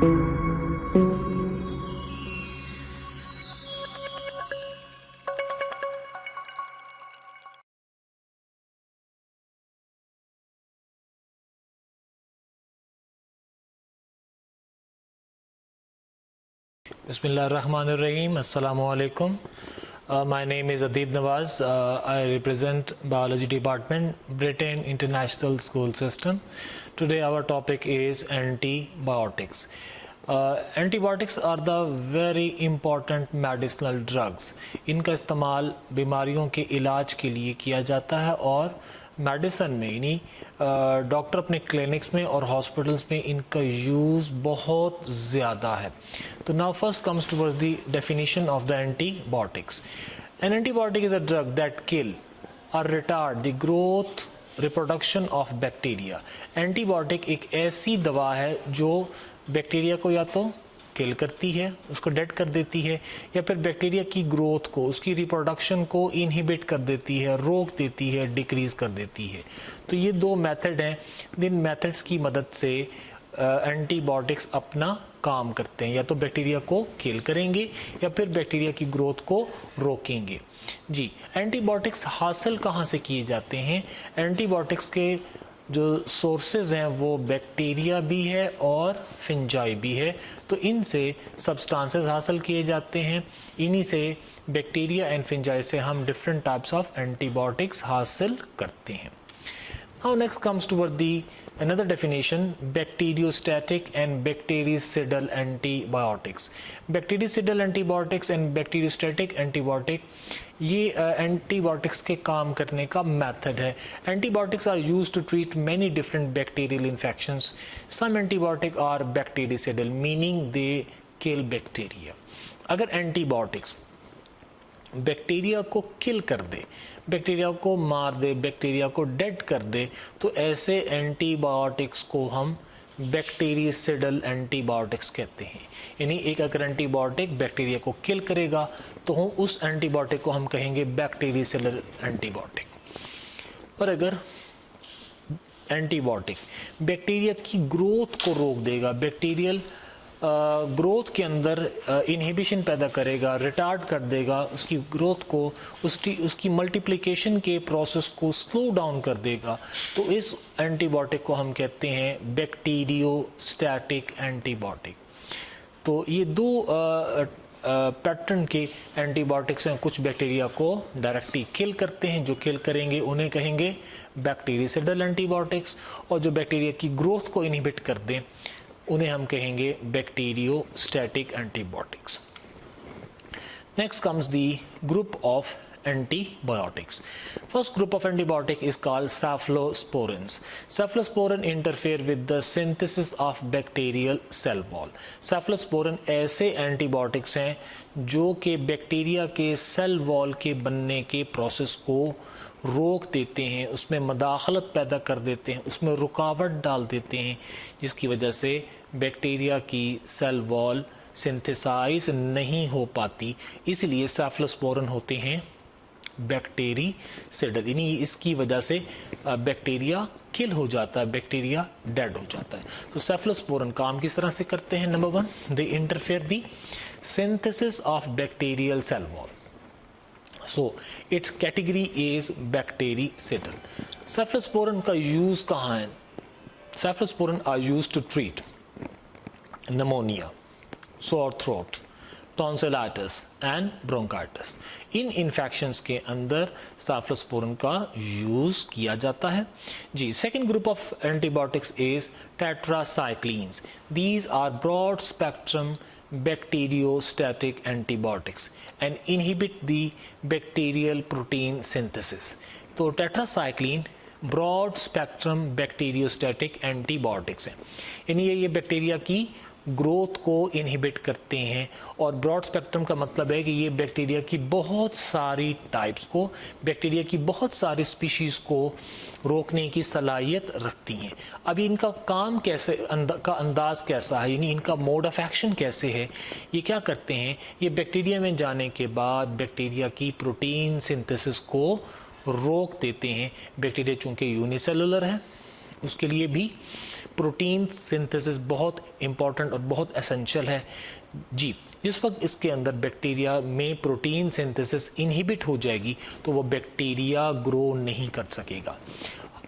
Bismillahirrahmanirrahim. Assalamu alaikum. My name is Adib Nawaz. I represent Biology Department, Britain International School System. Today our topic is antibiotics. Antibiotics are the very important medicinal drugs. इनका इस्तेमाल बीमारियों के इलाज के लिए किया जाता है और मेडिसिन में यानी डॉक्टर अपने क्लिनिक्स में और हॉस्पिटल्स में इनका यूज़ बहुत ज़्यादा है. तो now first comes towards the definition of the antibiotics. An antibiotic is a drug that kill or retard the growth reproduction of bacteria. Antibiotic एक ऐसी दवा है जो बैक्टीरिया को या तो किल करती है, उसको डेड कर देती है, या फिर बैक्टीरिया की ग्रोथ को, उसकी रिप्रोडक्शन को इनहिबिट कर देती है, रोक देती है, डिक्रीज कर देती है. तो ये दो मेथड हैं. इन मेथड्स की मदद से एंटीबायोटिक्स अपना काम करते हैं. या तो बैक्टीरिया को किल करेंगे या फिर बैक्टीरिया की ग्रोथ को रोकेंगे. जी, एंटीबायोटिक्स हासिल कहाँ से किए जाते हैं? एंटीबायोटिक्स के जो सोर्सेज हैं वो बैक्टीरिया भी है और फिंजाई भी है. तो इनसे सब्सटेंसेस हासिल किए जाते हैं. इन्हीं से बैक्टीरिया एंड फिंजाई से हम डिफरेंट टाइप्स ऑफ एंटीबायोटिक्स हासिल करते हैं. Now next comes toward the another definition, bacteriostatic and bactericidal antibiotics. Bactericidal antibiotics and bacteriostatic antibiotic ये antibiotics के काम करने का method है. Antibiotics are used to treat many different bacterial infections. Some antibiotics are bactericidal, meaning they kill bacteria. अगर antibiotics bacteria को किल कर दे, bacteria को मार दे, बैक्टीरिया को डेड कर दे, तो ऐसे एंटीबायोटिक्स को हम बैक्टीरिसिडल एंटीबायोटिक्स कहते हैं. यानी एक अगर एंटीबायोटिक बैक्टीरिया को किल करेगा तो हम उस एंटीबायोटिक को हम कहेंगे बैक्टीरिसिडल एंटीबायोटिक. और अगर एंटीबायोटिक बैक्टीरिया की ग्रोथ को रोक देगा, बैक्टीरियल ग्रोथ के अंदर इनहिबिशन पैदा करेगा, रिटार्ड कर देगा उसकी ग्रोथ को, उसकी मल्टीप्लिकेशन के प्रोसेस को स्लो डाउन कर देगा, तो इस एंटीबायोटिक को हम कहते हैं बैक्टीरियोस्टैटिक एंटीबायोटिक. तो ये दो पैटर्न के एंटीबायोटिक्स हैं. कुछ बैक्टीरिया को डायरेक्टली किल करते हैं, जो किल करेंगे उन्हें कहेंगे बैक्टीरिसिडल एंटीबायोटिक्स, और जो बैक्टीरिया की ग्रोथ को इनहिबिट कर दें उन्हें हम कहेंगे bacteriostatic antibiotics. Next comes the group of antibiotics. First group of antibiotic is called cephalosporins. Cephalosporin interfere with the synthesis of bacterial cell wall. Cephalosporin ऐसे एंटीबायोटिक्स हैं जो कि बैक्टीरिया के सेल वॉल के बनने के प्रोसेस को रोक देते हैं, उसमें मदाखलत पैदा कर देते हैं, उसमें रुकावट डाल देते हैं, जिसकी वजह से बैक्टीरिया की सेल वॉल सिंथेसाइज नहीं हो पाती. इसलिए सेफलोस्पोरिन होते हैं बैक्टीरिसिडल. यानी इसकी वजह से बैक्टीरिया किल हो जाता है, बैक्टीरिया डेड हो जाता है. तो सेफलोस्पोरिन काम किस तरह से करते हैं? Number 1, they interfere the synthesis of bacterial cell wall. So its category is bactericidal. Cephalosporin का यूज कहाँ है? Cephalosporin are used to treat pneumonia, sore throat, tonsillitis and bronchitis. इन इन्फेक्शंस के अंदर सेफलोस्पोरिन का यूज किया जाता है. जी, second group of antibiotics is tetracyclines. These are broad spectrum bacteriostatic antibiotics and inhibit the bacterial protein synthesis. तो tetracycline broad spectrum bacteriostatic antibiotics हैं. यानी ये बैक्टीरिया की ग्रोथ को इनहिबिट करते हैं. और ब्रॉड स्पेक्ट्रम का मतलब है कि ये बैक्टीरिया की बहुत सारी टाइप्स को, बैक्टीरिया की बहुत सारी स्पीशीज़ को रोकने की सलाहियत रखती हैं. अभी इनका काम कैसे का अंदाज़ कैसा है, यानी इनका मोड ऑफ एक्शन कैसे है? ये क्या करते हैं? ये बैक्टीरिया में जाने के बाद बैक्टीरिया की प्रोटीन सिंथेसिस को रोक देते हैं. बैक्टीरिया चूँकि यूनिसेलुलर है, उसके लिए भी प्रोटीन सिंथेसिस बहुत इम्पॉर्टेंट और बहुत एसेंशियल है जी। जिस वक्त इसके अंदर बैक्टीरिया में प्रोटीन सिंथेसिस इनहिबिट हो जाएगी तो वो बैक्टीरिया ग्रो नहीं कर सकेगा।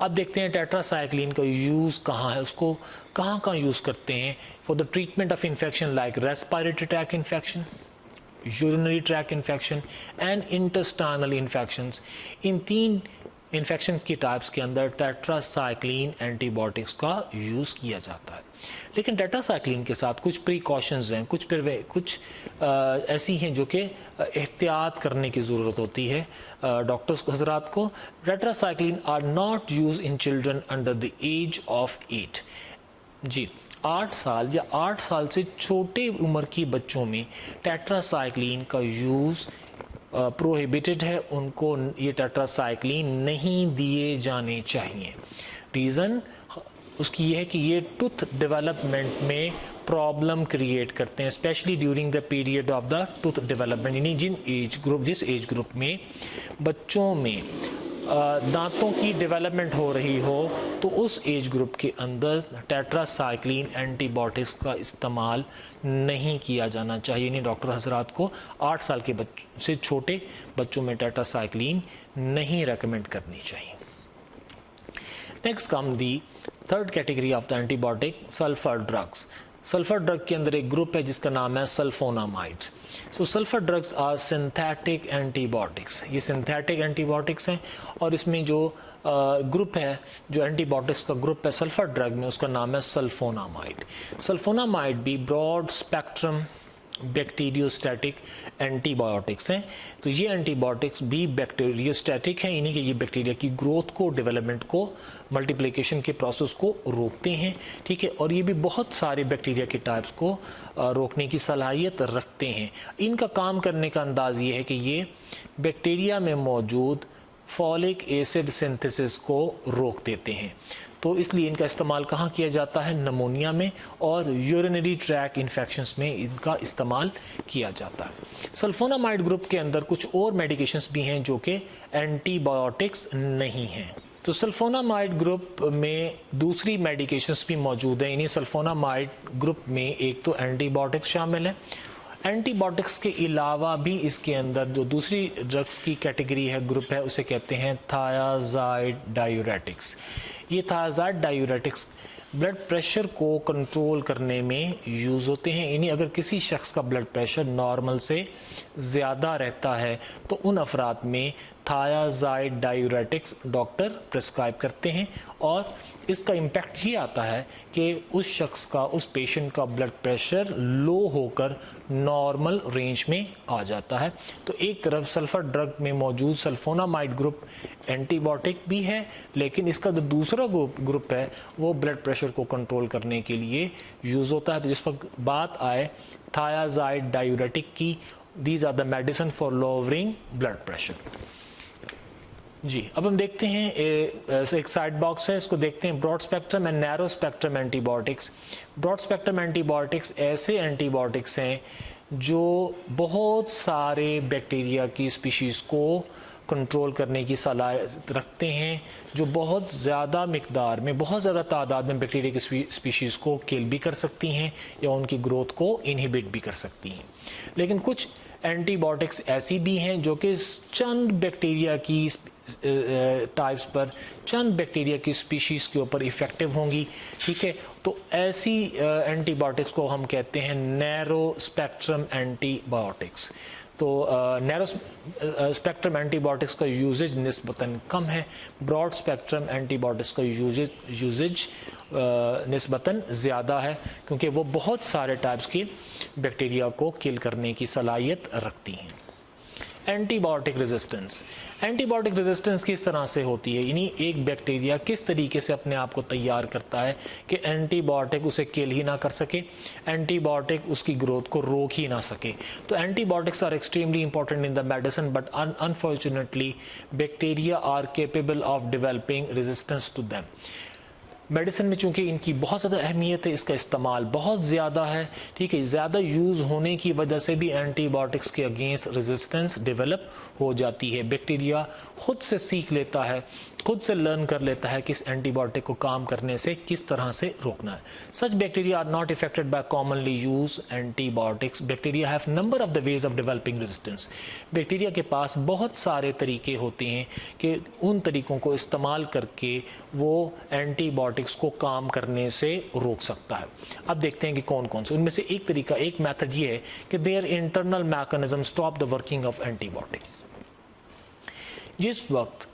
अब देखते हैं टेट्रासाइक्लिन का यूज़ कहाँ है, उसको कहाँ कहाँ यूज़ करते हैं for the treatment of infection like respiratory tract infection, urinary track infection and intestinal infections. In 3 infection की टाइप्स के अंदर टेट्रासाइक्लिन एंटीबायोटिक्स का यूज़ किया जाता है। लेकिन टेट्रासाइक्लिन के साथ कुछ प्रिकॉशंस हैं, कुछ ऐसी हैं जो कि एहतियात करने की ज़रूरत होती है डॉक्टर्स हजरात को। Tetracycline are not use in children under the age of 8 जी। 8 साल या 8 साल से छोटे उम्र की बच्चों में टेट्रासाइक्लिन का यूज़ प्रोहिबिटेड है, उनको ये टेट्रासाइक्लिन नहीं दिए जाने चाहिए। रीज़न उसकी ये है कि ये टूथ डेवलपमेंट में प्रॉब्लम क्रिएट करते हैं, specially during the period of the tooth development, यानी जिस एज ग्रुप में बच्चों में दांतों की डेवलपमेंट हो रही हो तो उस एज ग्रुप के अंदर टेट्रासाइक्लिन एंटीबायोटिक्स का इस्तेमाल नहीं किया जाना चाहिए। यानी डॉक्टर हजरात को 8 साल के से छोटे बच्चों में टेट्रासाइक्लिन नहीं रेकमेंड करनी चाहिए। Next come the third category of the antibiotic, sulphur drugs. Sulphur drug के अंदर एक ग्रुप है जिसका नाम है sulphonamides. So sulphur drugs are synthetic antibiotics. ये सिंथेटिक एंटीबायोटिक्स हैं और इसमें जो ग्रुप है, जो एंटीबायोटिक्स का ग्रुप है सल्फर ड्रग में, उसका नाम है सल्फोनामाइड। सल्फोनामाइड भी ब्रॉड स्पेक्ट्रम बैक्टीरियोस्टैटिक एंटीबायोटिक्स हैं। तो ये एंटीबायोटिक्स भी बैक्टीरियोस्टैटिक हैं, यानी कि ये बैक्टीरिया की ग्रोथ को, डेवलपमेंट को, मल्टीप्लिकेशन के प्रोसेस को रोकते हैं, ठीक है। और ये भी बहुत सारे बैक्टीरिया के टाइप्स को रोकने की सलाहियत रखते हैं। इनका काम करने का अंदाज ये है कि ये बैक्टीरिया में मौजूद फॉलिक एसिड सिंथेसिस को रोक देते हैं। तो इसलिए इनका इस्तेमाल कहाँ किया जाता है? निमोनिया में और यूरिनरी ट्रैक इन्फेक्शंस में इनका इस्तेमाल किया जाता है। सल्फोनामाइड ग्रुप के अंदर कुछ और मेडिकेशंस भी हैं जो कि एंटीबायोटिक्स नहीं हैं। तो सल्फोनामाइड ग्रुप में दूसरी मेडिकेशंस भी मौजूद हैं। इन्हीं सल्फोनामाइड ग्रुप में एक तो एंटीबायोटिक्स शामिल है। एंटीबायोटिक्स के अलावा भी इसके अंदर जो दूसरी ड्रग्स की कैटेगरी है, ग्रुप है, उसे कहते हैं थायाजाइड डायूरेटिक्स। ये थायाजाइड डायूरेटिक्स ब्लड प्रेशर को कंट्रोल करने में यूज़ होते हैं। यानी अगर किसी शख्स का ब्लड प्रेशर नॉर्मल से ज़्यादा रहता है तो उन अफराद में थायाजाइड डायूरेटिक्स डॉक्टर प्रिस्क्राइब करते हैं और इसका इम्पैक्ट ये आता है कि उस शख्स का, उस पेशेंट का ब्लड प्रेशर लो होकर नॉर्मल रेंज में आ जाता है। तो एक तरफ सल्फर ड्रग में मौजूद सल्फोनामाइड ग्रुप एंटीबायोटिक भी है, लेकिन इसका जो दूसरा ग्रुप है वो ब्लड प्रेशर को कंट्रोल करने के लिए यूज़ होता है। तो जिस पर बात आए थायाजाइड डायूरेटिक की, these are the medicine for lowering blood pressure जी। अब हम देखते हैं एक साइड बॉक्स है, इसको देखते हैं broad spectrum and narrow spectrum antibiotics. Broad spectrum antibiotics ऐसे एंटीबायोटिक्स हैं जो बहुत सारे बैक्टीरिया की स्पीशीज़ को कंट्रोल करने की सलाहियत रखते हैं, जो बहुत ज़्यादा मिकदार में, बहुत ज़्यादा तादाद में बैक्टीरिया की स्पीशीज़ को किल भी कर सकती हैं या उनकी ग्रोथ को इनहिबिट भी कर सकती हैं। लेकिन कुछ एंटीबायोटिक्स ऐसी भी हैं जो कि चंद बैक्टीरिया की टाइप्स पर, चंद बैक्टीरिया की स्पीशीज़ के ऊपर इफ़ेक्टिव होंगी, ठीक है। तो ऐसी एंटीबायोटिक्स को हम कहते हैं नैरो स्पेक्ट्रम एंटीबायोटिक्स। तो नैरो स्पेक्ट्रम एंटीबायोटिक्स का यूजेज निस्बतन कम है, ब्रॉड स्पेक्ट्रम एंटीबायोटिक्स का यूजेज निस्बतन ज़्यादा है, क्योंकि वो बहुत सारे टाइप्स की बैक्टीरिया को किल करने की सलाहियत रखती हैं। Antibiotic resistance. एंटीबायोटिक रेजिस्टेंस किस तरह से होती है, यानी एक बैक्टीरिया किस तरीके से अपने आप को तैयार करता है कि एंटीबायोटिक उसे किल ही ना कर सके, एंटीबायोटिक उसकी ग्रोथ को रोक ही ना सके। तो antibiotics are extremely important in the medicine, but unfortunately bacteria are capable of developing resistance to them. Medicine में चूंकि इनकी बहुत ज़्यादा अहमियत है, इसका इस्तेमाल बहुत ज़्यादा है, ठीक है, ज़्यादा यूज़ होने की वजह से भी एंटीबायोटिक्स के अगेंस्ट रेजिस्टेंस डेवलप हो जाती है। बैक्टीरिया खुद से सीख लेता है, खुद से लर्न कर लेता है कि इस एंटीबायोटिक को काम करने से किस तरह से रोकना है। Such bacteria are not affected by commonly use antibiotics. Bacteria have number of the ways of developing resistance. Bacteria के पास बहुत सारे तरीके होते हैं कि उन तरीकों को इस्तेमाल करके वो एंटीबायोटिक्स को काम करने से रोक सकता है। अब देखते हैं कि कौन कौन से। उनमें से एक तरीका, एक मेथड ये है कि their internal mechanism stop the working of antibiotic. जिस वक्त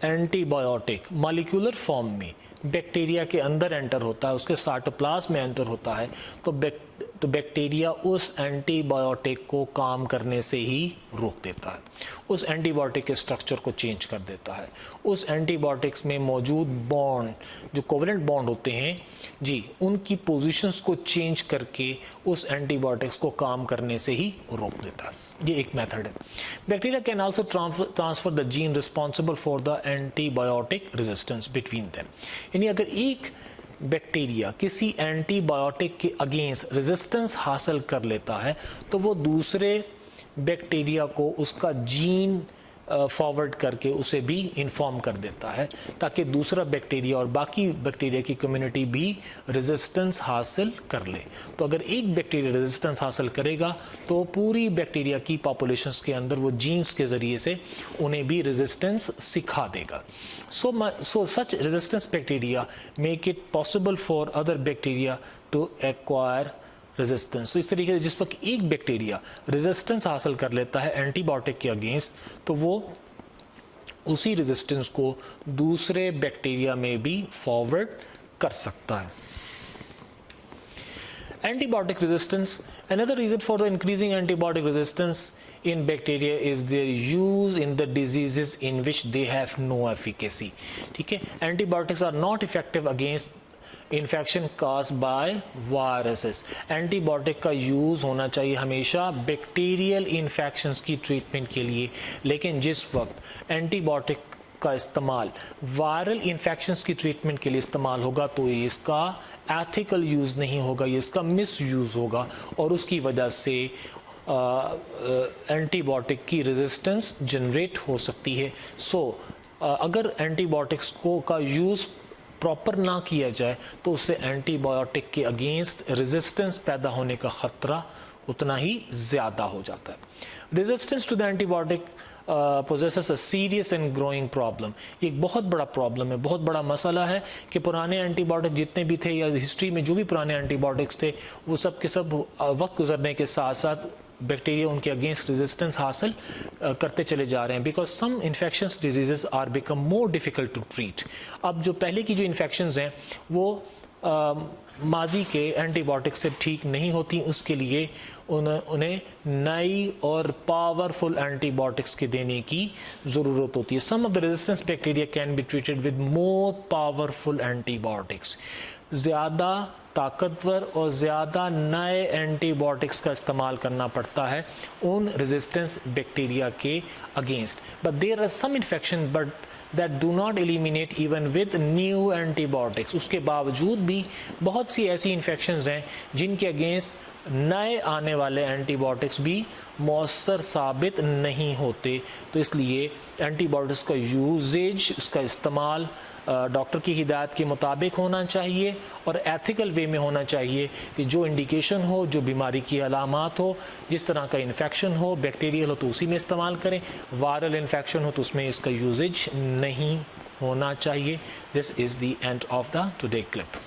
एंटीबायोटिक मॉलिक्यूलर फॉर्म में बैक्टीरिया के अंदर एंटर होता है, उसके साइटोप्लाज्म में एंटर होता है, तो बैक्टीरिया उस एंटीबायोटिक को काम करने से ही रोक देता है, उस एंटीबायोटिक के स्ट्रक्चर को चेंज कर देता है। उस एंटीबायोटिक्स में मौजूद बॉन्ड, जो कोवेलेंट बॉन्ड होते हैं जी, उनकी पोजीशंस को चेंज करके उस एंटीबायोटिक्स को काम करने से ही रोक देता है। ये एक मेथड है। Bacteria can also transfer the gene responsible for the antibiotic resistance between them. यानी अगर एक बैक्टीरिया किसी एंटीबायोटिक के अगेंस्ट रेजिस्टेंस हासिल कर लेता है तो वो दूसरे बैक्टीरिया को उसका जीन फॉरवर्ड करके उसे भी इन्फॉर्म कर देता है, ताकि दूसरा बैक्टीरिया और बाकी बैक्टीरिया की कम्युनिटी भी रेजिस्टेंस हासिल कर ले। तो अगर एक बैक्टीरिया रेजिस्टेंस हासिल करेगा तो पूरी बैक्टीरिया की पॉपुलेशंस के अंदर वो जीन्स के ज़रिए से उन्हें भी रेजिस्टेंस सिखा देगा। So such resistance bacteria make it possible for other bacteria to acquire resistance. तो इस तरीके से जिस वक्त एक बैक्टीरिया रेजिस्टेंस हासिल कर लेता है एंटीबायोटिक के अगेंस्ट, तो वो उसी रेजिस्टेंस को दूसरे बैक्टीरिया में भी फॉरवर्ड कर सकता है। Antibiotic resistance, another reason for the increasing antibiotic resistance in bacteria is their use in the diseases in which they have no efficacy। ठीक है, antibiotics are not effective against infection cause by viruses. Antibiotic का use होना चाहिए हमेशा bacterial infections की treatment के लिए, लेकिन जिस वक्त एंटीबायोटिक का इस्तेमाल वायरल इन्फेक्शंस की ट्रीटमेंट के लिए इस्तेमाल होगा तो इसका एथिकल यूज़ नहीं होगा, ये इसका मिस यूज़ होगा और उसकी वजह से एंटीबायोटिक की रेजिस्टेंस जनरेट हो सकती है। अगर एंटीबायोटिक्स का यूज़ प्रॉपर ना किया जाए तो उससे एंटीबायोटिक के अगेंस्ट रेजिस्टेंस पैदा होने का ख़तरा उतना ही ज़्यादा हो जाता है। Resistance to the antibiotic possesses a serious and growing problem। ये एक बहुत बड़ा प्रॉब्लम है, बहुत बड़ा मसला है कि पुराने एंटीबायोटिक जितने भी थे या हिस्ट्री में जो भी पुराने एंटीबायोटिक्स थे वो सब के सब वक्त गुजरने के साथ साथ बैक्टीरिया उनके अगेंस्ट रेजिस्टेंस हासिल करते चले जा रहे हैं, because some infections diseases are become more difficult to treat. अब जो पहले की जो इन्फेक्शंस हैं वो माजी के एंटीबायोटिक से ठीक नहीं होती, उसके लिए उन्हें नई और पावरफुल एंटीबायोटिक्स के देने की ज़रूरत होती है। Some of the resistance bacteria can be treated with more powerful antibiotics. ज़्यादा ताकतवर और ज़्यादा नए एंटीबायोटिक्स का इस्तेमाल करना पड़ता है उन रेजिस्टेंस बैक्टीरिया के against. But there are some infection but that do not eliminate even with new antibiotics। उसके बावजूद भी बहुत सी ऐसी इन्फेक्शंस हैं जिनके अगेंस्ट नए आने वाले एंटीबायोटिक्स भी मौसर साबित नहीं होते। तो इसलिए एंटीबायोटिक्स का यूजेज, उसका इस्तेमाल डॉक्टर की हिदायत के मुताबिक होना चाहिए और एथिकल वे में होना चाहिए कि जो इंडिकेशन हो, जो बीमारी की अलामात हो, जिस तरह का इन्फेक्शन हो, बैक्टीरियल हो तो उसी में इस्तेमाल करें, वायरल इन्फेक्शन हो तो उसमें इसका यूजेज नहीं होना चाहिए। This is the end of the today clip.